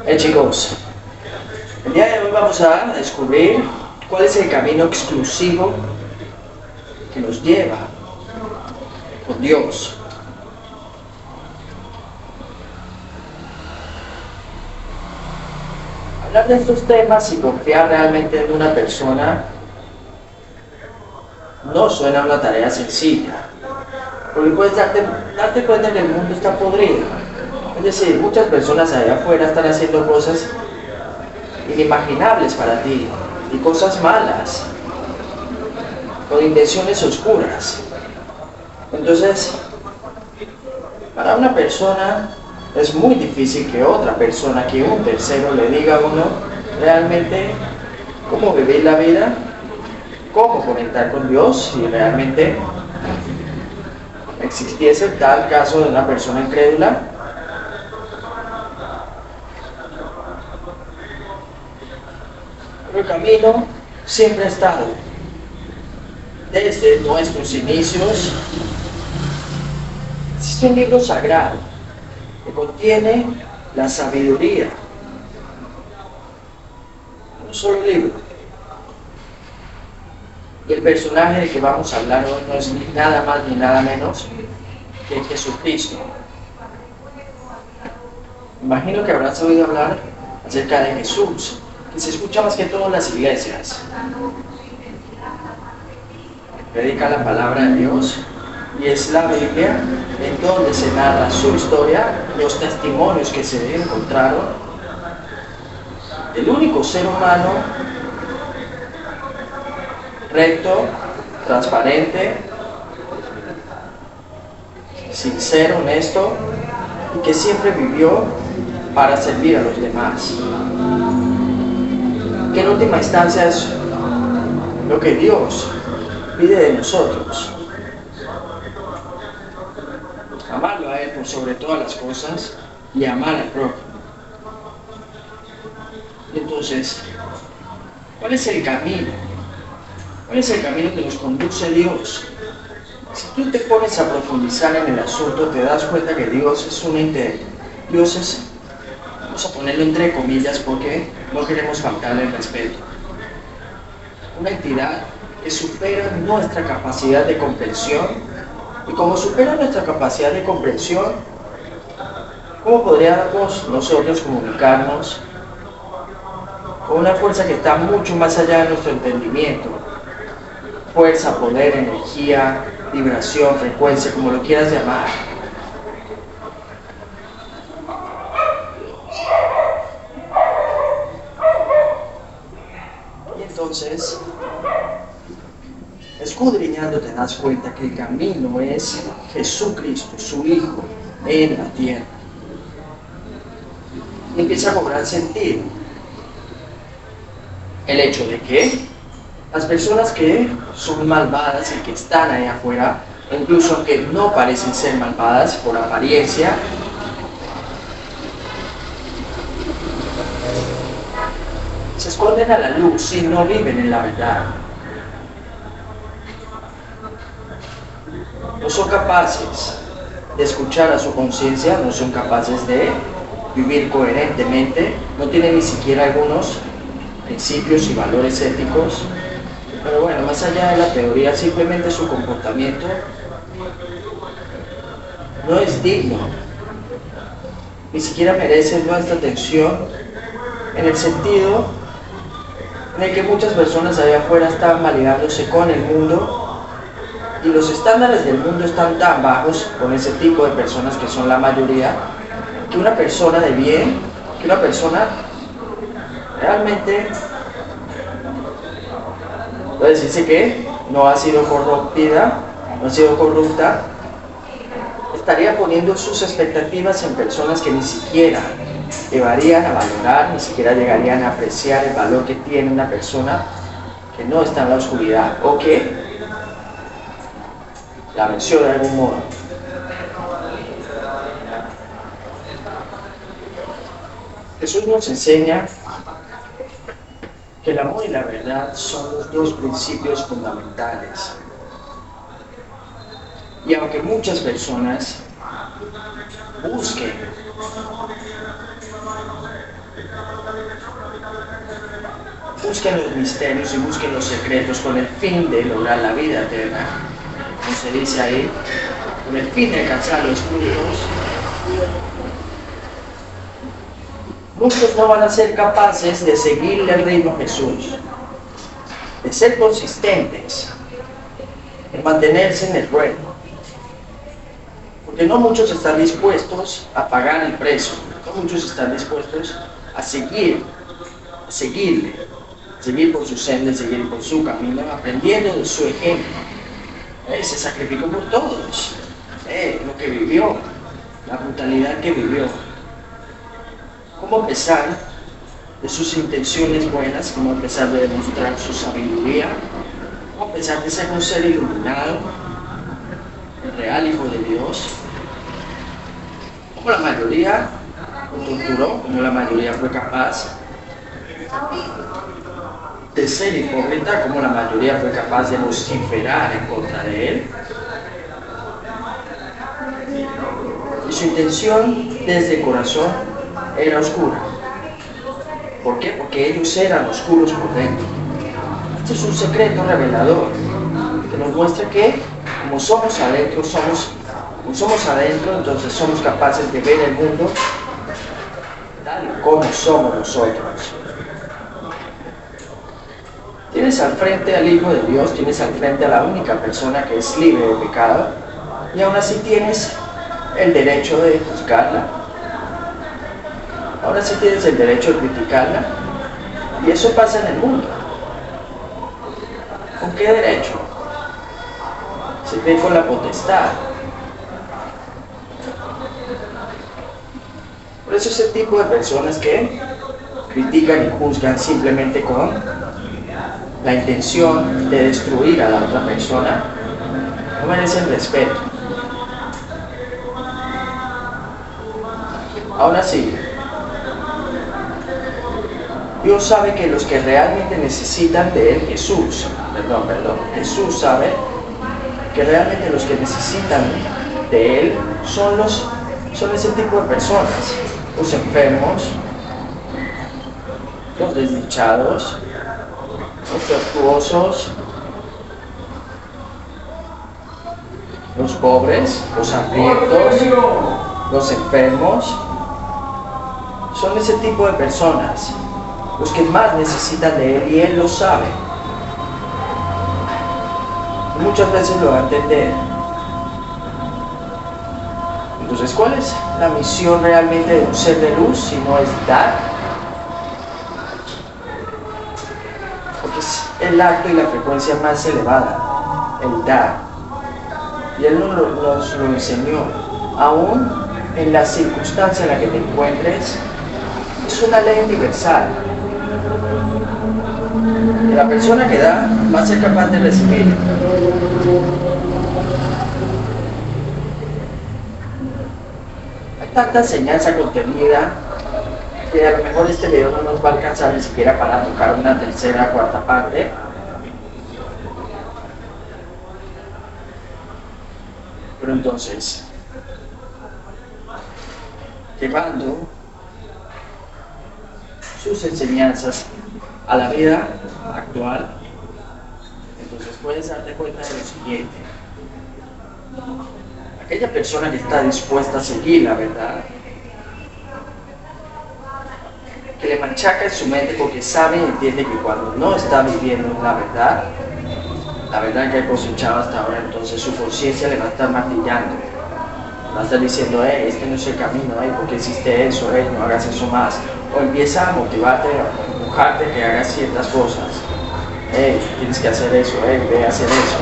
Chicos, el día de hoy vamos a descubrir cuál es el camino exclusivo que nos lleva con Dios. Hablar de estos temas y confiar realmente en una persona no suena una tarea sencilla, porque puedes darte cuenta que el mundo está podrido. Es decir, muchas personas allá afuera están haciendo cosas inimaginables para ti y cosas malas, con intenciones oscuras. Entonces, para una persona es muy difícil que otra persona, que un tercero le diga a uno realmente cómo vivir la vida, cómo conectar con Dios, si realmente existiese tal caso de una persona incrédula. Pero el camino siempre ha estado, desde nuestros inicios. Existe un libro sagrado que contiene la sabiduría. Un solo libro. Y el personaje del que vamos a hablar hoy no es ni nada más ni nada menos que Jesucristo. Imagino que habrás oído hablar acerca de Jesús, que se escucha más que todo en las iglesias. Predica la palabra de Dios y es la Biblia en donde se narra su historia, los testimonios que se encontraron, el único ser humano recto, transparente, sincero, honesto y que siempre vivió para servir a los demás. Que en última instancia es lo que Dios pide de nosotros. Amarlo a Él por sobre todas las cosas y amar al prójimo. Entonces, ¿cuál es el camino? ¿Cuál es el camino que nos conduce a Dios? Si tú te pones a profundizar en el asunto, te das cuenta que Dios es un ente. Dios es, vamos a ponerlo entre comillas porque no queremos faltarle el respeto, una entidad que supera nuestra capacidad de comprensión. Y como supera nuestra capacidad de comprensión, ¿cómo podríamos nosotros comunicarnos con una fuerza que está mucho más allá de nuestro entendimiento? Fuerza, poder, energía, vibración, frecuencia, como lo quieras llamar. Y entonces, escudriñando te das cuenta que el camino es Jesucristo, su Hijo, en la tierra. Y empieza a cobrar sentido el hecho de que las personas que son malvadas y que están ahí afuera, incluso aunque no parecen ser malvadas por apariencia, se esconden a la luz y no viven en la verdad. No son capaces de escuchar a su conciencia, no son capaces de vivir coherentemente, no tienen ni siquiera algunos principios y valores éticos. Pero bueno, más allá de la teoría, simplemente su comportamiento no es digno, ni siquiera merece nuestra atención, en el sentido en el que muchas personas allá afuera están validándose con el mundo. Y los estándares del mundo están tan bajos con ese tipo de personas que son la mayoría, que una persona de bien, que una persona realmente puede decirse que no ha sido corrompida, no ha sido corrupta, estaría poniendo sus expectativas en personas que ni siquiera llevarían a valorar, ni siquiera llegarían a apreciar el valor que tiene una persona que no está en la oscuridad o que la venció de algún modo. Jesús nos enseña que el amor y la verdad son los dos principios fundamentales. Y aunque muchas personas busquen Busquen los misterios y busquen los secretos con el fin de lograr la vida eterna, como se dice ahí, con el fin de alcanzar los frutos. Muchos no van a ser capaces de seguirle el ritmo a Jesús, de ser consistentes, en mantenerse en el ruedo, porque no muchos están dispuestos a pagar el precio, no muchos están dispuestos a seguirle, seguir por su senda, seguir por su camino, aprendiendo de su ejemplo. Se sacrificó por todos, lo que vivió, la brutalidad que vivió. Cómo a pesar de sus intenciones buenas, cómo a pesar de demostrar su sabiduría, cómo a pesar de ser un ser iluminado, el real Hijo de Dios, como la mayoría lo torturó, como la mayoría fue capaz de ser hipócrita, como la mayoría fue capaz de vociferar en contra de él. Y su intención desde el corazón era oscura. ¿Por qué? Porque ellos eran oscuros por dentro. Este es un secreto revelador que nos muestra que como somos adentro, entonces somos capaces de ver el mundo tal como somos nosotros. Tienes al frente al Hijo de Dios, tienes al frente a la única persona que es libre de pecado, y aún así tienes el derecho de juzgarla, ahora sí tienes el derecho de criticarla, y eso pasa en el mundo. ¿Con qué derecho? Se ve con la potestad. Por eso ese tipo de personas que critican y juzgan simplemente con la intención de destruir a la otra persona, no merecen respeto. Aún así, Dios sabe que los que realmente necesitan de Él, Jesús sabe que realmente los que necesitan de Él son ese tipo de personas, los enfermos, los desdichados, los tortuosos, los pobres, los hambrientos, los enfermos. Son ese tipo de personas los que más necesitan de Él, y Él lo sabe. Y muchas veces lo va a entender. Entonces, ¿cuál es la misión realmente de un ser de luz si no es dar? Porque es el acto y la frecuencia más elevada, el dar. Y Él nos lo enseñó. Aún en la circunstancia en la que te encuentres, es una ley universal. Que la persona que da va a ser capaz de recibir. Hay tanta enseñanza contenida que a lo mejor este video no nos va a alcanzar ni siquiera para tocar una tercera o cuarta parte. Pero entonces, llevando sus enseñanzas a la vida actual, entonces puedes darte cuenta de lo siguiente: aquella persona que está dispuesta a seguir la verdad, que le machaca en su mente porque sabe y entiende que cuando no está viviendo la verdad que ha cosechado hasta ahora, entonces su conciencia le va a estar martillando, va a estar diciendo: este no es el camino, ¿por qué hiciste eso? No hagas eso más. O empieza a motivarte, a empujarte que hagas ciertas cosas. Tienes que hacer eso, ve a hacer eso.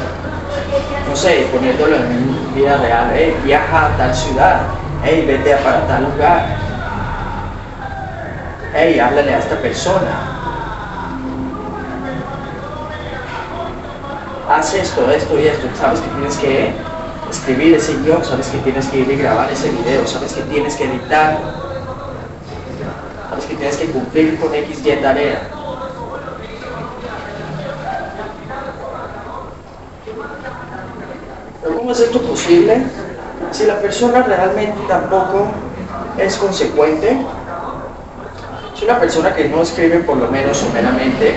No sé, poniéndolo en vida real: viaja a tal ciudad, vete para tal lugar, háblale a esta persona, haz esto y esto. Sabes que tienes que escribir ese guión, sabes que tienes que ir y grabar ese video, sabes que tienes que editarlo, sabes que tienes que cumplir con X, Y tarea. Pero ¿cómo es esto posible si la persona realmente tampoco es consecuente? Si una persona que no escribe por lo menos someramente,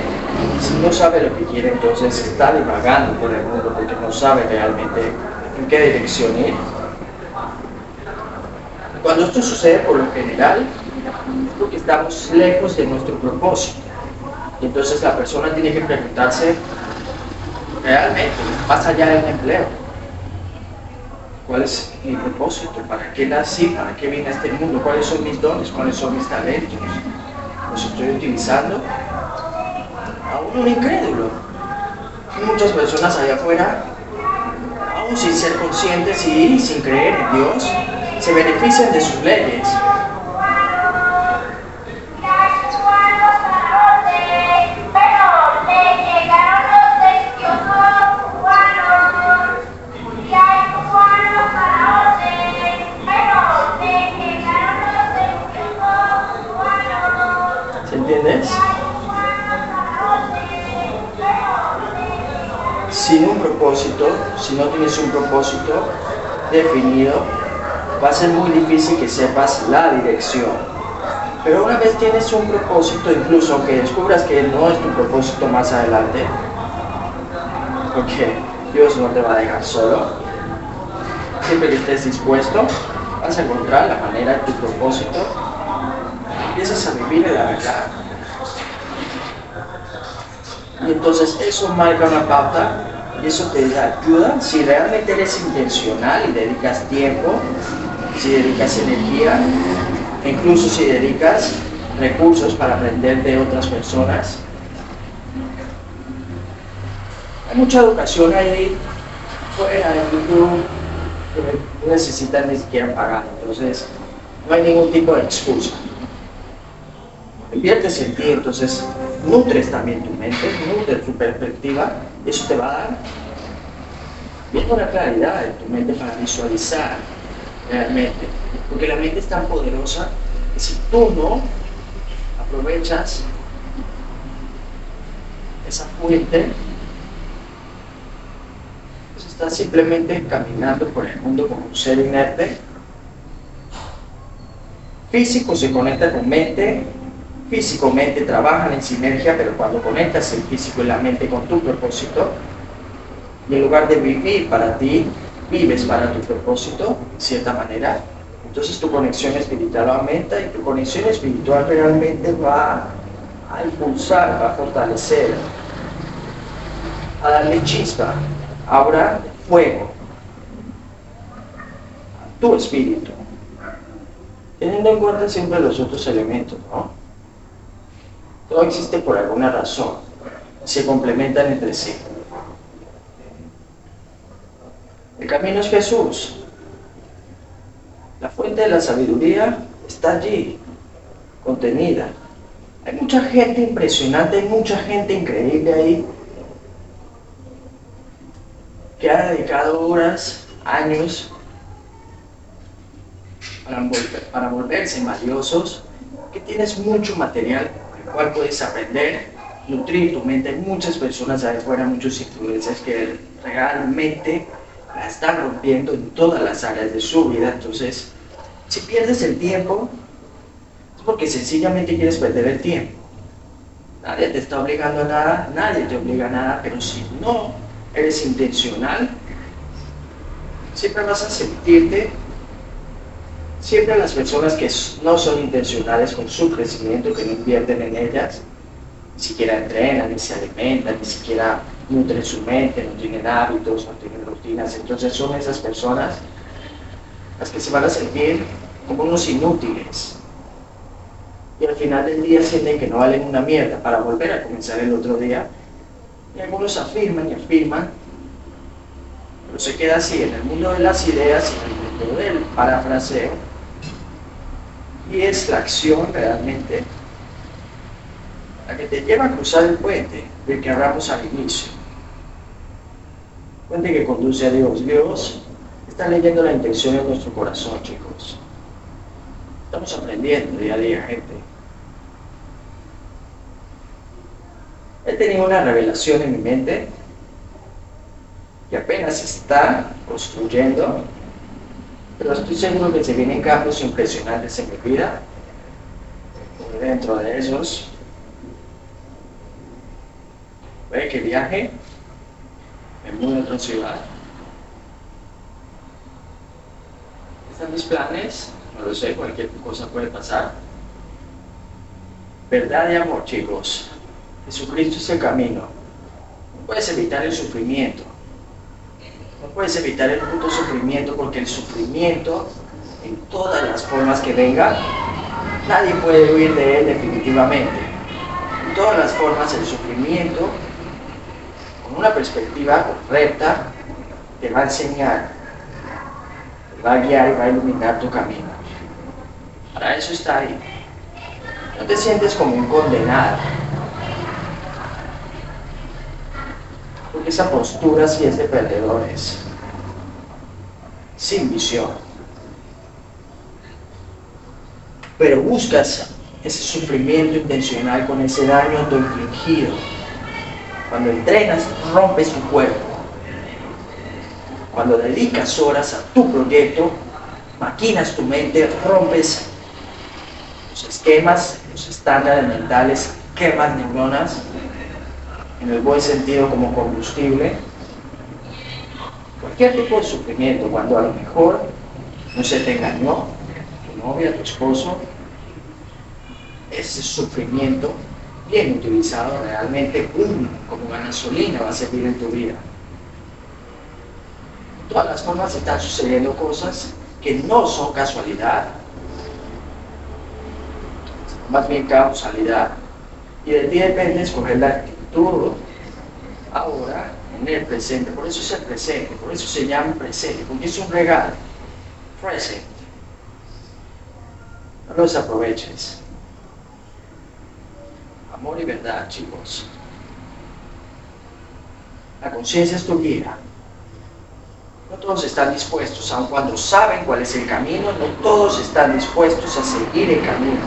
si no sabe lo que quiere, entonces está divagando por el mundo porque no sabe realmente en qué dirección ir. Cuando esto sucede por lo general, es porque estamos lejos de nuestro propósito. Y entonces la persona tiene que preguntarse realmente, más allá del empleo, ¿cuál es mi propósito? ¿Para qué nací? ¿Para qué vine a este mundo? ¿Cuáles son mis dones? ¿Cuáles son mis talentos? ¿Los estoy utilizando? Aún un incrédulo. Hay muchas personas allá afuera, aún sin ser conscientes y sin creer en Dios, se benefician de sus leyes. ¿Se entiendes? Sin un propósito, si no tienes un propósito definido, va a ser muy difícil que sepas la dirección. Pero una vez tienes un propósito, incluso aunque descubras que no es tu propósito más adelante, porque Dios no te va a dejar solo, siempre que estés dispuesto, vas a encontrar la manera de tu propósito, empiezas a vivir en la verdad. Y entonces eso marca una pauta y eso te ayuda si realmente eres intencional y dedicas tiempo, si dedicas energía, e incluso si dedicas recursos para aprender de otras personas. Hay mucha educación ahí fuera de YouTube que no necesitan ni siquiera pagar, entonces no hay ningún tipo de excusa. Inviertes en ti, entonces nutres también tu mente, nutres tu perspectiva, y eso te va a dar bien una claridad en tu mente para visualizar realmente, porque la mente es tan poderosa que si tú no aprovechas esa fuente, pues estás simplemente caminando por el mundo como un ser inerte. Físico se conecta con mente, físico-mente trabajan en sinergia, pero cuando conectas el físico y la mente con tu propósito, y en lugar de vivir para ti, vives para tu propósito, de cierta manera, entonces tu conexión espiritual aumenta y tu conexión espiritual realmente va a impulsar, va a fortalecer, a darle chispa, ahora fuego a tu espíritu, teniendo en cuenta siempre los otros elementos, ¿no? Todo existe por alguna razón, se complementan entre sí. El camino es Jesús. La fuente de la sabiduría está allí, contenida. Hay mucha gente impresionante, hay mucha gente increíble ahí, que ha dedicado horas, años, para volverse valiosos, que tienes mucho material con el cual puedes aprender, nutrir tu mente. Hay muchas personas allá afuera, muchos influencers que realmente la están rompiendo en todas las áreas de su vida. Entonces, si pierdes el tiempo, es porque sencillamente quieres perder el tiempo. Nadie te está obligando a nada, nadie te obliga a nada, pero si no eres intencional, siempre vas a sentirte, siempre las personas que no son intencionales con su crecimiento, que no invierten en ellas, ni siquiera entrenan, ni se alimentan, ni siquiera nutren su mente, no tienen hábitos, no tienen rutinas, entonces son esas personas las que se van a sentir como unos inútiles y al final del día sienten que no valen una mierda para volver a comenzar el otro día, y algunos afirman y afirman, pero se queda así en el mundo de las ideas y en el mundo del parafraseo, y es la acción realmente la que te lleva a cruzar el puente del que hablamos al inicio. Puente que conduce a Dios. Dios está leyendo la intención de nuestro corazón, chicos. Estamos aprendiendo día a día, gente. He tenido una revelación en mi mente que apenas se está construyendo, pero estoy seguro que se vienen cambios impresionantes en mi vida, por dentro. dentro de esos, puede que viaje, me mude a otra ciudad. ¿Están mis planes? No lo sé, cualquier cosa puede pasar. Verdad y amor, chicos. Jesucristo es el camino. No puedes evitar el sufrimiento. No puedes evitar el puto sufrimiento, porque el sufrimiento, en todas las formas que venga, nadie puede huir de él definitivamente. En todas las formas, el sufrimiento, con una perspectiva correcta, te va a enseñar, te va a guiar y va a iluminar tu camino. Para eso está ahí. No te sientes como un condenado, porque esa postura sí es de perdedores, sin visión. Pero buscas ese sufrimiento intencional con ese daño autoinfligido. Cuando entrenas, rompes tu cuerpo. Cuando dedicas horas a tu proyecto, maquinas tu mente, rompes los esquemas, los estándares mentales, quemas neuronas, en el buen sentido como combustible. Cualquier tipo de sufrimiento, cuando a lo mejor no se te engañó, tu novia, tu esposo, ese sufrimiento bien utilizado realmente como una gasolina va a servir en tu vida. De todas las formas están sucediendo cosas que no son casualidad, más bien causalidad, y de ti depende escoger la actitud ahora en el presente. Por eso es el presente, por eso se llama presente, porque es un regalo. Present. No lo desaproveches. Amor y verdad, chicos. La conciencia es tu guía. No todos están dispuestos, aun cuando saben cuál es el camino, no todos están dispuestos a seguir el camino.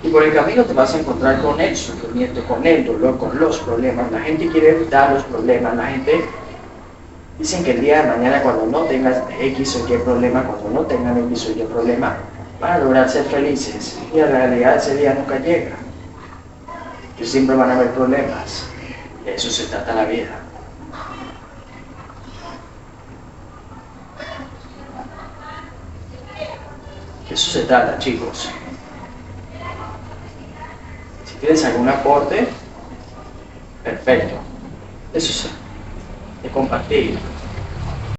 Y por el camino te vas a encontrar con el sufrimiento, con el dolor, con los problemas. La gente quiere evitar los problemas. La gente dicen que el día de mañana, cuando no tengas X o Y problema, cuando no tengan X o Y problema, van a lograr ser felices. Y en realidad ese día nunca llega. Que siempre van a haber problemas. De eso se trata la vida. De eso se trata, chicos. Si tienes algún aporte, perfecto. Eso es de compartir.